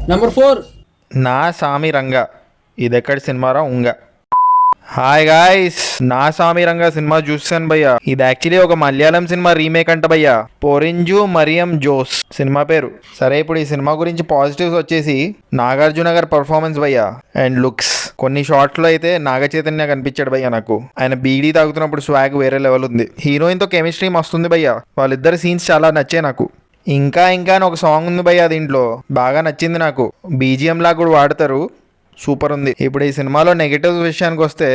Number 4. నా సామి రంగ ఇదెక్కడి సినిమారా ఉంగ. హాయ్ గాయ్స్, నా సామి రంగ సినిమా చూసాను భయ్యా. ఇది యాక్చువల్లీ ఒక మలయాళం సినిమా రీమేక్ అంట భయ్యా. పోరింజు మరియం జోస్ సినిమా పేరు. సరే, ఇప్పుడు ఈ సినిమా గురించి పాజిటివ్స్ వచ్చేసి నాగార్జున గారి పర్ఫార్మెన్స్ భయ్యా అండ్ లుక్స్. కొన్ని షార్ట్స్లో అయితే నాగ చైతన్య కనిపించాడు భయ్యా నాకు. ఆయన బీడీ తాగుతున్నప్పుడు స్వాగ్ వేరే లెవెల్ ఉంది. హీరోయిన్తో కెమిస్ట్రీ మస్తుంది భయ్యా. వాళ్ళిద్దరు సీన్స్ చాలా నచ్చాయి నాకు. ఇంకా ఇంకా అని ఒక సాంగ్ ఉంది భయ్యా, దీంట్లో బాగా నచ్చింది నాకు. బీజిఎం లాగా కూడా వాడతారు, సూపర్ ఉంది. ఇప్పుడు ఈ సినిమాలో నెగటివ్ విషయానికి వస్తే,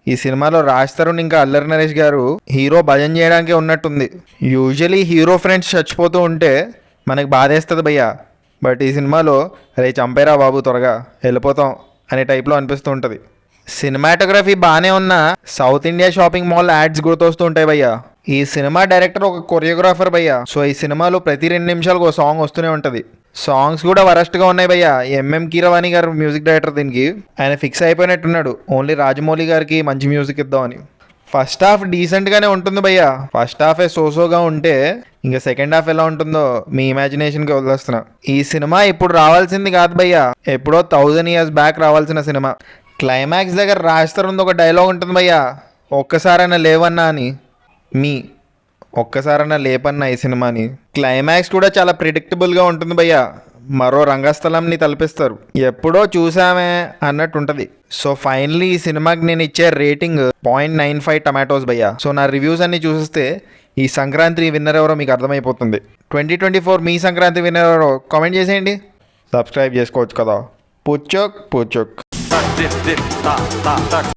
ఈ సినిమాలో రాజ్ తరుణ్ ఇంకా అల్లరి నరేష్ గారు హీరో భజన చేయడానికి ఉన్నట్టుంది. యూజువలీ హీరో ఫ్రెండ్స్ చచ్చిపోతూ ఉంటే మనకి బాధేస్తుంది భయ్యా. బట్ ఈ సినిమాలో రే చంపేరా బాబు త్వరగా వెళ్ళిపోతాం అనే టైప్లో అనిపిస్తూ ఉంటుంది. సినిమాటోగ్రఫీ బాగానే ఉన్నా south India shopping mall ads గుర్తొస్తూ ఉంటాయి భయ్యా. ఈ సినిమా డైరెక్టర్ ఒక కొరియోగ్రాఫర్ భయ్యా. సో ఈ సినిమాలో ప్రతి 2 నిమిషాలకు ఒక సాంగ్ వస్తూనే ఉంటుంది. సాంగ్స్ కూడా వరస్ట్గా ఉన్నాయి భయ్యా. ఎంఎం కీరవాణి గారు మ్యూజిక్ డైరెక్టర్ దీనికి. ఆయన ఫిక్స్ అయిపోయినట్టున్నాడు ఓన్లీ రాజమౌళి గారికి మంచి మ్యూజిక్ ఇద్దామని. ఫస్ట్ హాఫ్ డీసెంట్గానే ఉంటుంది భయ్యా. ఫస్ట్ హాఫే సోసోగా ఉంటే ఇంకా సెకండ్ హాఫ్ ఎలా ఉంటుందో మీ ఇమాజినేషన్కి వదిలేస్తున్నా. ఈ సినిమా ఇప్పుడు రావాల్సింది కాదు భయ్యా, ఎప్పుడో 1000 years బ్యాక్ రావాల్సిన సినిమా. క్లైమాక్స్ దగ్గర రాజ్ తరుణ్ ఒక డైలాగ్ ఉంటుంది భయ్యా, ఒక్కసారైనా లేవన్నా అని. ఒక్కసారైనా లేపన్నా ఈ సినిమాని. క్లైమాక్స్ కూడా చాలా ప్రిడిక్టబుల్గా ఉంటుంది భయ్యా. మరో రంగస్థలంని తలపిస్తారు, ఎప్పుడో చూసామే అన్నట్టు ఉంటుంది. సో ఫైనలీ ఈ సినిమాకి నేను ఇచ్చే రేటింగ్ 0.95 టమాటోస్ భయ్యా. సో నా రివ్యూస్ అన్ని చూస్తే ఈ సంక్రాంతి విన్నర్ ఎవరో మీకు అర్థమైపోతుంది. 2024 మీ సంక్రాంతి విన్నర్ ఎవరో కామెంట్ చేసేయండి. సబ్స్క్రైబ్ చేసుకోవచ్చు కదా. పుచ్చోక్ పుచ్చోక్.